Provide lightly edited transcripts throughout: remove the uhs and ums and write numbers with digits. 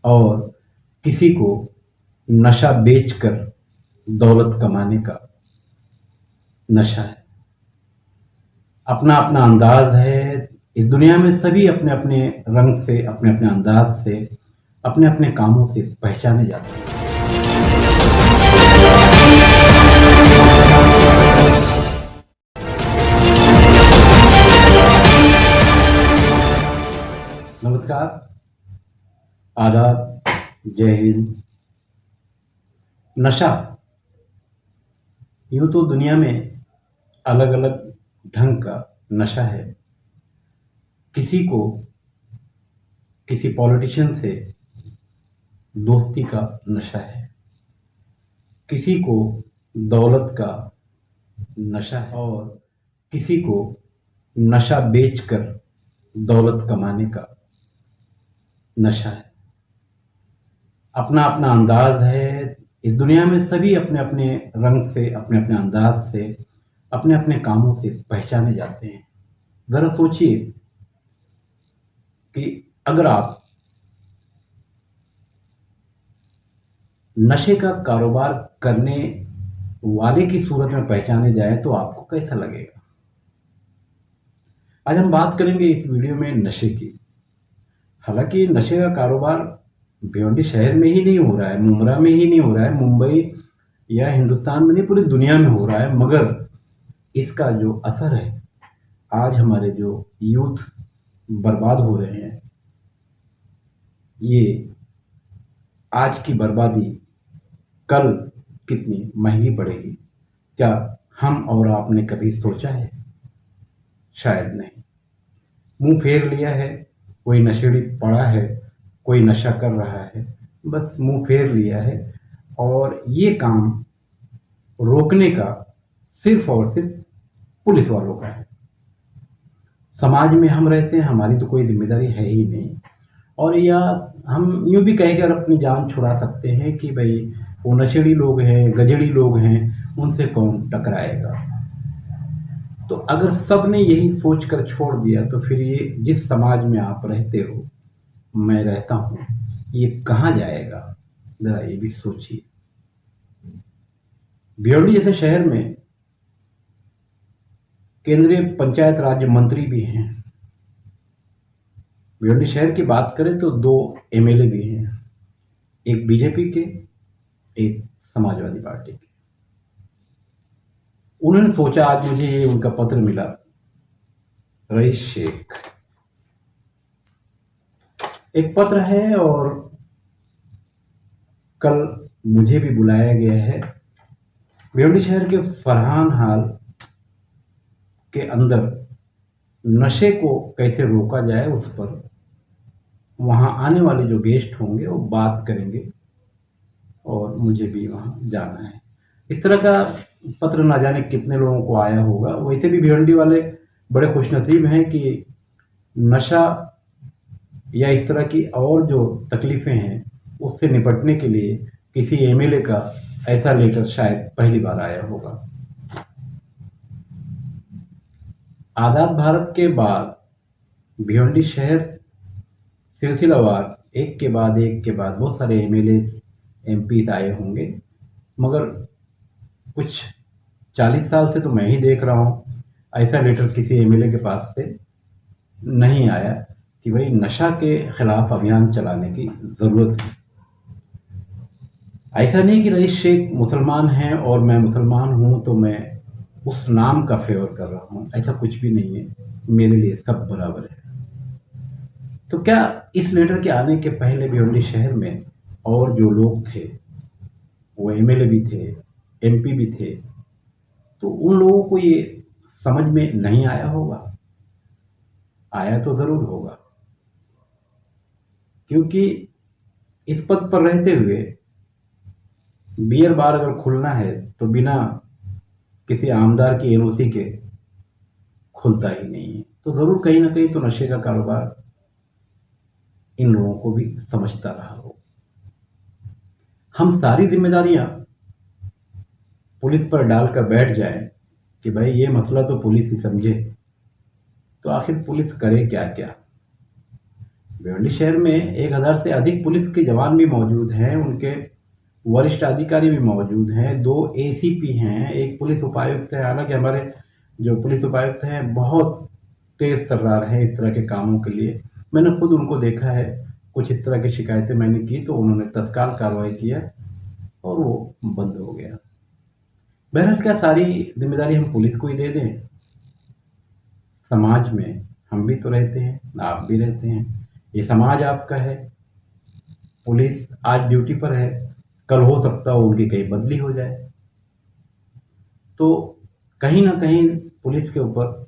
और किसी को नशा बेचकर दौलत कमाने का नशा है। अपना अपना अंदाज है। इस दुनिया में सभी अपने अपने रंग से, अपने अपने अंदाज से, अपने अपने कामों से पहचाने जाते हैं। नमस्कार, आदाब, जय हिंद। नशा यूं तो दुनिया में अलग अलग ढंग का नशा है। किसी को किसी पॉलिटिशियन से दोस्ती का नशा है, किसी को दौलत का नशा है और किसी को नशा बेचकर दौलत कमाने का नशा है। अपना अपना अंदाज है। इस दुनिया में सभी अपने अपने रंग से, अपने अपने अंदाज से, अपने अपने कामों से पहचाने जाते हैं। जरा सोचिए कि अगर आप नशे का कारोबार करने वाले की सूरत में पहचाने जाए तो आपको कैसा लगेगा। आज हम बात करेंगे इस वीडियो में नशे की। हालांकि नशे का कारोबार भिवंडी शहर में ही नहीं हो रहा है, मुंब्रा में ही नहीं हो रहा है, मुंबई या हिंदुस्तान में नहीं, पूरी दुनिया में हो रहा है। मगर इसका जो असर है, आज हमारे जो यूथ बर्बाद हो रहे हैं, ये आज की बर्बादी कल कितनी महंगी पड़ेगी, क्या हम और आपने कभी सोचा है? शायद नहीं। मुंह फेर लिया है, कोई नशेड़ी पड़ा है, कोई नशा कर रहा है, बस मुंह फेर लिया है। और ये काम रोकने का सिर्फ और सिर्फ पुलिस वालों का है। समाज में हम रहते हैं, हमारी तो कोई जिम्मेदारी है ही नहीं। और या हम यूं भी कहकर अपनी जान छुड़ा सकते हैं कि भाई वो नशेड़ी लोग हैं, गजेड़ी लोग हैं, उनसे कौन टकराएगा। तो अगर सब ने यही सोचकर छोड़ दिया तो फिर ये जिस समाज में आप रहते हो, मैं रहता हूं, ये कहां जाएगा? जरा ये भी सोचिए। भिवंडी जैसे शहर में केंद्रीय पंचायत राज्य मंत्री भी हैं। भिवंडी शहर की बात करें तो 2 एमएलए भी हैं, एक बीजेपी के, एक समाजवादी पार्टी के। उन्होंने सोचा, आज मुझे ये उनका पत्र मिला, रईस शेख एक पत्र है और कल मुझे भी बुलाया गया है। भिवंडी शहर के फरहान हाल के अंदर नशे को कैसे रोका जाए, उस पर वहां आने वाले जो गेस्ट होंगे वो बात करेंगे और मुझे भी वहां जाना है। इस तरह का पत्र ना जाने कितने लोगों को आया होगा। वैसे भी भिवंडी वाले बड़े खुशनसीब हैं कि नशा या इस तरह की और जो तकलीफें हैं उससे निपटने के लिए किसी एमएलए का ऐसा लेटर शायद पहली बार आया होगा। आजाद भारत के बाद भिवंडी शहर सिलसिलावार एक के बाद बहुत सारे एमएलए एमपी आए होंगे, मगर कुछ 40 साल से तो मैं ही देख रहा हूं ऐसा लेटर किसी एमएलए के पास से नहीं आया कि भाई नशा के खिलाफ अभियान चलाने की जरूरत है। ऐसा नहीं कि रईस शेख मुसलमान हैं और मैं मुसलमान हूं तो मैं उस नाम का फेवर कर रहा हूं, ऐसा कुछ भी नहीं है। मेरे लिए सब बराबर है। तो क्या इस लेटर के आने के पहले भिवंडी शहर में और जो लोग थे, वो एमएलए भी थे, एमपी भी थे, तो उन लोगों को ये समझ में नहीं आया होगा? आया तो जरूर होगा, क्योंकि इस पद पर रहते हुए बियर बार अगर खुलना है तो बिना किसी आमदार की एनओसी के खुलता ही नहीं है। तो जरूर कहीं ना कहीं तो नशे का कारोबार इन लोगों को भी समझता रहा हो। हम सारी जिम्मेदारियां पुलिस पर डालकर बैठ जाएं कि भाई ये मसला तो पुलिस ही समझे, तो आखिर पुलिस करे क्या क्या? भिवंडी शहर में 1000 से अधिक पुलिस के जवान भी मौजूद हैं, उनके वरिष्ठ अधिकारी भी मौजूद हैं, 2 एसीपी हैं, एक पुलिस उपायुक्त है। हालांकि हमारे जो पुलिस उपायुक्त हैं बहुत तेज तर्रार हैं इस तरह के कामों के लिए। मैंने खुद उनको देखा है, कुछ इस तरह की शिकायतें मैंने की तो उन्होंने तत्काल कार्रवाई किया और वो बंद हो गया। बहरहाल क्या सारी जिम्मेदारी हम पुलिस को ही दे दें? समाज में हम भी तो रहते हैं, आप भी रहते हैं, ये समाज आपका है। पुलिस आज ड्यूटी पर है, कल हो सकता हो उनकी कहीं बदली हो जाए, तो कहीं ना कहीं पुलिस के ऊपर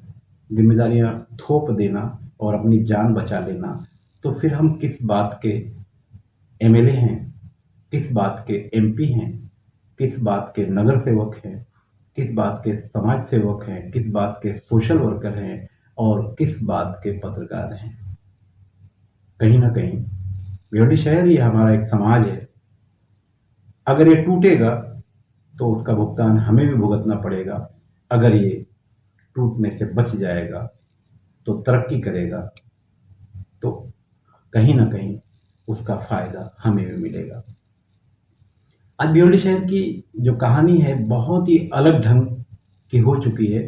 जिम्मेदारियां थोप देना और अपनी जान बचा लेना, तो फिर हम किस बात के एमएलए हैं, किस बात के एमपी हैं, किस बात के नगर सेवक हैं, किस बात के समाज सेवक हैं, किस बात के सोशल वर्कर हैं और किस बात के पत्रकार हैं? कहीं ना कहीं भिवंडी शहर ही हमारा एक समाज है। अगर ये टूटेगा तो उसका भुगतान हमें भी भुगतना पड़ेगा। अगर ये टूटने से बच जाएगा तो तरक्की करेगा, तो कहीं ना कहीं उसका फायदा हमें भी मिलेगा। आज भिवंडी शहर की जो कहानी है बहुत ही अलग ढंग की हो चुकी है।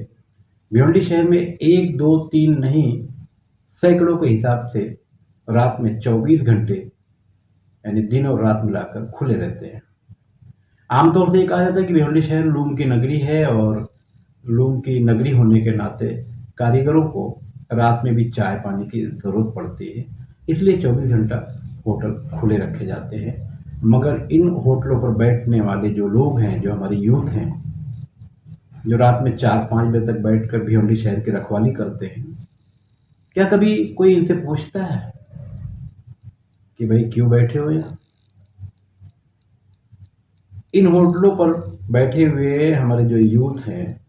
भिवंडी शहर में 1 2 3 नहीं, सैकड़ों के हिसाब से रात में 24 घंटे यानी दिन और रात मिलाकर खुले रहते हैं। आमतौर से ये कहा जाता है कि भिवंडी शहर लूम की नगरी है और लूम की नगरी होने के नाते कारीगरों को रात में भी चाय पानी की जरूरत पड़ती है, इसलिए 24 घंटा होटल खुले रखे जाते हैं। मगर इन होटलों पर बैठने वाले जो लोग हैं, जो हमारी यूथ हैं, जो रात में 4-5 बजे तक बैठकर भिवंडी शहर की रखवाली करते हैं, क्या कभी कोई इनसे पूछता है कि भाई क्यों बैठे हो यहाँ? इन होटलों पर बैठे हुए हमारे जो यूथ हैं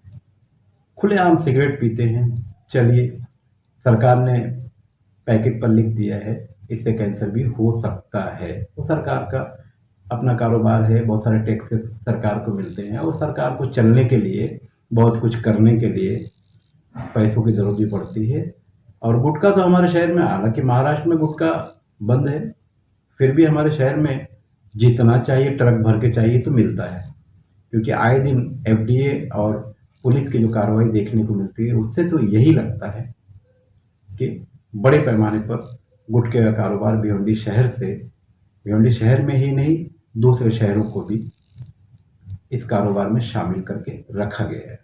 खुलेआम सिगरेट पीते हैं। चलिए, सरकार ने पैकेट पर लिख दिया है इससे कैंसर भी हो सकता है, तो सरकार का अपना कारोबार है, बहुत सारे टैक्सेस सरकार को मिलते हैं और सरकार को चलने के लिए, बहुत कुछ करने के लिए पैसों की जरूरत भी पड़ती है। और गुटखा तो हमारे शहर में, हालांकि महाराष्ट्र में गुटखा बंद है, फिर भी हमारे शहर में जितना चाहिए ट्रक भर के चाहिए तो मिलता है, क्योंकि आए दिन एफडीए और पुलिस की जो कार्रवाई देखने को मिलती है उससे तो यही लगता है कि बड़े पैमाने पर गुटखे का कारोबार भिवंडी शहर में ही नहीं दूसरे शहरों को भी इस कारोबार में शामिल करके रखा गया है।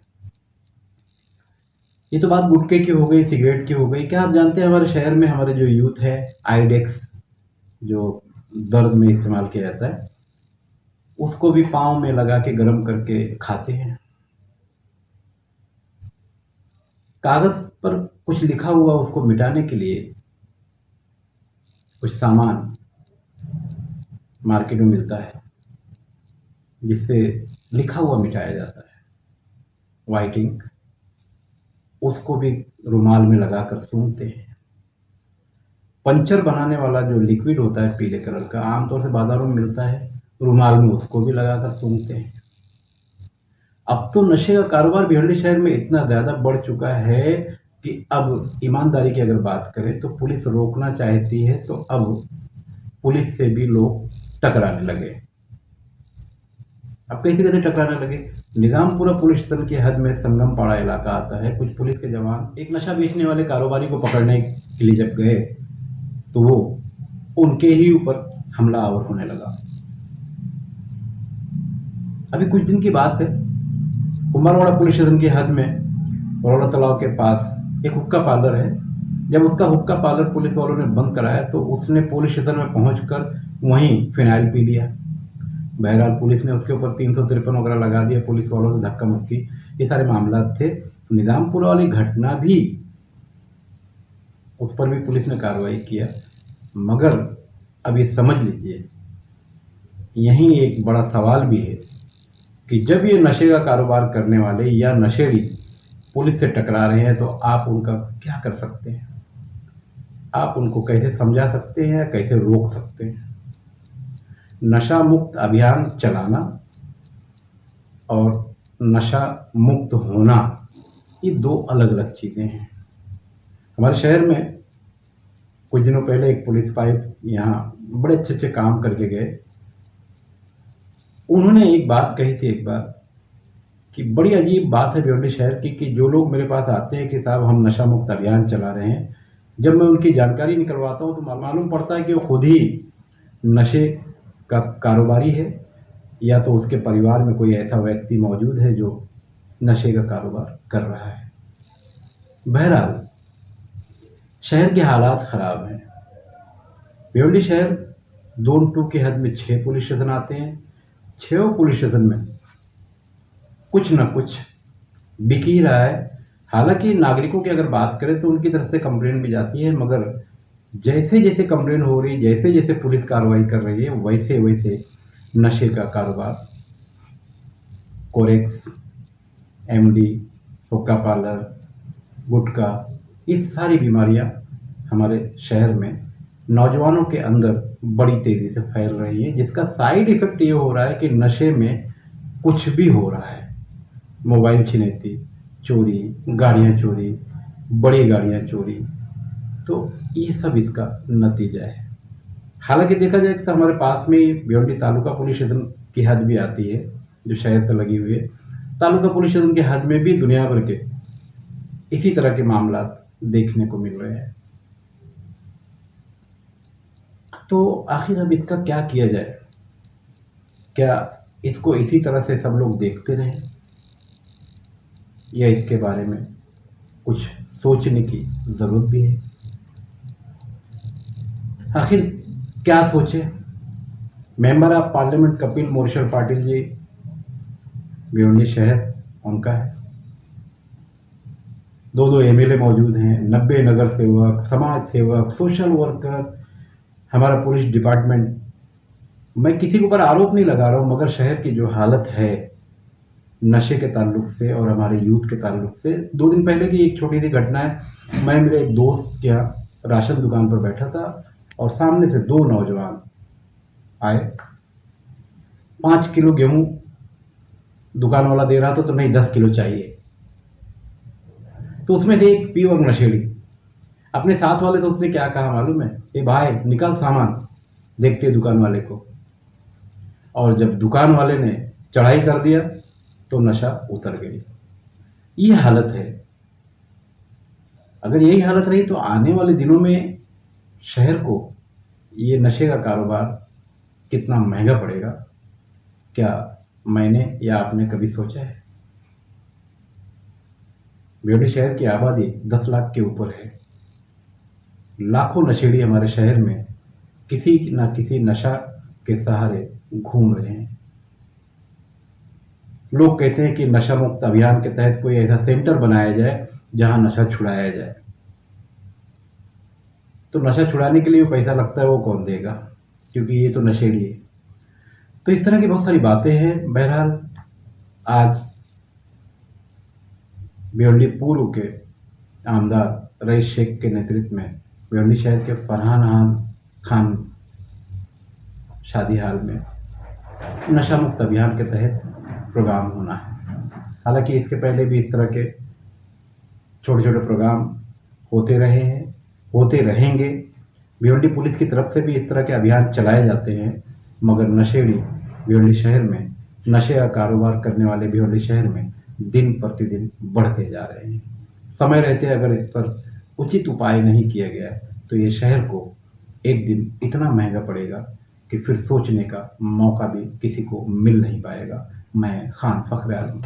ये तो बात गुटखे की हो गई, सिगरेट की हो गई। क्या आप जानते हैं हमारे शहर में हमारे जो यूथ है आइडेक्स जो दर्द में इस्तेमाल किया जाता है उसको भी पाँव में लगा के गर्म करके खाते हैं। कागज पर कुछ लिखा हुआ उसको मिटाने के लिए कुछ सामान मार्केट में मिलता है जिससे लिखा हुआ मिटाया जाता है, व्हाइट इंक, उसको भी रुमाल में लगाकर सूंघते हैं। पंचर बनाने वाला जो लिक्विड होता है पीले कलर का, आमतौर से बाजारों में मिलता है, रुमाल में उसको भी लगाकर सूंघते हैं। अब तो नशे का कारोबार भिवंडी शहर में इतना ज्यादा बढ़ चुका है कि अब ईमानदारी की अगर बात करें तो पुलिस रोकना चाहती है तो अब पुलिस से भी लोग टकराने लगे। अब कैसे कैसे टकराने लगे? निजामपुरा पुलिस स्टेशन की हद में संगम पाड़ा इलाका आता है। कुछ पुलिस के जवान एक नशा बेचने वाले कारोबारी को पकड़ने के लिए जब गए तो वो उनके ही ऊपर हमलावर होने लगा। अभी कुछ दिन की बात है, कुमारवाड़ा पुलिस स्टेशन की हद में बड़ौदा तालाब के पास एक हुक्का पार्लर है। जब उसका हुक्का पार्लर पुलिस वालों ने बंद कराया तो उसने पुलिस स्टेशन में पहुंचकर वहीं फिनाइल पी लिया। बहरहाल पुलिस ने उसके ऊपर 353 वगैरह लगा दिया, पुलिस वालों से धक्का मुक्की, ये सारे मामला थे। निजामपुर वाली घटना भी, उस पर भी पुलिस ने कार्रवाई किया। मगर अब ये समझ लीजिए, यहीं एक बड़ा सवाल भी है कि जब ये नशे का कारोबार करने वाले या नशेड़ी पुलिस से टकरा रहे हैं तो आप उनका क्या कर सकते हैं? आप उनको कैसे समझा सकते हैं, कैसे रोक सकते हैं? नशा मुक्त अभियान चलाना और नशा मुक्त होना ये दो अलग अलग चीजें हैं। हमारे शहर में कुछ दिनों पहले एक पुलिस फाइव यहाँ बड़े अच्छे काम करके गए। उन्होंने एक बात कही थी एक बार कि बड़ी अजीब बात है भिवंडी शहर की कि जो लोग मेरे पास आते हैं कि साहब हम नशा मुक्त अभियान चला रहे हैं, जब मैं उनकी जानकारी निकलवाता हूं तो मालूम पड़ता है कि वो खुद ही नशे का कारोबारी है या तो उसके परिवार में कोई ऐसा व्यक्ति मौजूद है जो नशे का कारोबार कर रहा है। बहरहाल शहर के हालात खराब हैं। भिवंडी शहर जोन 2 के हद में 6 पुलिस स्टेशन आते हैं। 6 पुलिस स्टेशन में कुछ न कुछ बिक ही रहा है। हालांकि नागरिकों की अगर बात करें तो उनकी तरफ से कंप्लेंट भी जाती है, मगर जैसे जैसे कंप्लेंट हो रही, जैसे जैसे पुलिस कार्रवाई कर रही है, वैसे वैसे नशे का कारोबार, कोरेक्स, एमडी, हुक्का पार्लर, गुटखा, ये सारी बीमारियां हमारे शहर में नौजवानों के अंदर बड़ी तेजी से फैल रही है, जिसका साइड इफेक्ट ये हो रहा है कि नशे में कुछ भी हो रहा है। मोबाइल छिनैती, चोरी, गाड़ियां चोरी, बड़ी गाड़ियां चोरी, तो ये सब इसका नतीजा है। हालांकि देखा जाए तो हमारे पास में भिवंडी तालुका पुलिस स्टेशन की हद भी आती है जो शहर से लगी हुई है। तालुका पुलिस स्टेशन के हद में भी दुनिया भर के इसी तरह के मामला देखने को मिल रहे हैं। तो आखिर अब इसका क्या किया जाए? क्या इसको इसी तरह से सब लोग देखते रहें या इसके बारे में कुछ सोचने की जरूरत भी है? आखिर क्या सोचे? Member of parliament Kapil Moreshwar Patil ji, Bhiwandi शहर उनका है। 2 एमएलए मौजूद हैं, 90 नगर सेवक, समाज सेवक, सोशल वर्कर, हमारा पुलिस डिपार्टमेंट। मैं किसी के ऊपर आरोप नहीं लगा रहा हूं, मगर शहर की जो हालत है नशे के ताल्लुक से और हमारे यूथ के ताल्लुक से, 2 दिन पहले की एक छोटी सी घटना है। मैं मेरे एक दोस्त के यहाँ राशन दुकान पर बैठा था और सामने से 2 नौजवान आए। 5 किलो गेहूं दुकान वाला दे रहा था, तो नहीं 10 किलो चाहिए। तो उसमें से एक प्योर नशेड़ी, अपने साथ वाले तो उसने क्या कहा मालूम है? ए भाई निकाल सामान, देखते दुकान वाले को। और जब दुकान वाले ने चढ़ाई कर दिया तो नशा उतर गई। ये हालत है। अगर यही हालत रही तो आने वाले दिनों में शहर को ये नशे का कारोबार कितना महंगा पड़ेगा, क्या मैंने या आपने कभी सोचा है? भिवंडी शहर की आबादी 10 लाख के ऊपर है। लाखों नशेड़ी हमारे शहर में किसी न किसी नशा के सहारे घूम रहे हैं। लोग कहते हैं कि नशा मुक्त अभियान के तहत कोई ऐसा सेंटर बनाया जाए जहां नशा छुड़ाया जाए। तो नशा छुड़ाने के लिए जो पैसा लगता है वो कौन देगा, क्योंकि ये तो नशेड़ी है। तो इस तरह की बहुत सारी बातें हैं। बहरहाल आज भिवंडी पूर्व के आमदार रईस शेख के नेतृत्व में भिवंडी शहर के फरहान खान शादी हाल में नशा मुक्त अभियान के तहत प्रोग्राम होना है। हालांकि इसके पहले भी इस तरह के छोटे छोटे प्रोग्राम होते रहे हैं, होते रहेंगे। भिवंडी पुलिस की तरफ से भी इस तरह के अभियान चलाए जाते हैं, मगर नशेड़ी भिवंडी शहर में, नशे का कारोबार करने वाले भिवंडी शहर में दिन प्रतिदिन बढ़ते जा रहे हैं। समय रहते अगर इस पर उचित उपाय नहीं किया गया तो ये शहर को एक दिन इतना महंगा पड़ेगा कि फिर सोचने का मौका भी किसी को मिल नहीं पाएगा। मैं खान फखर आलम।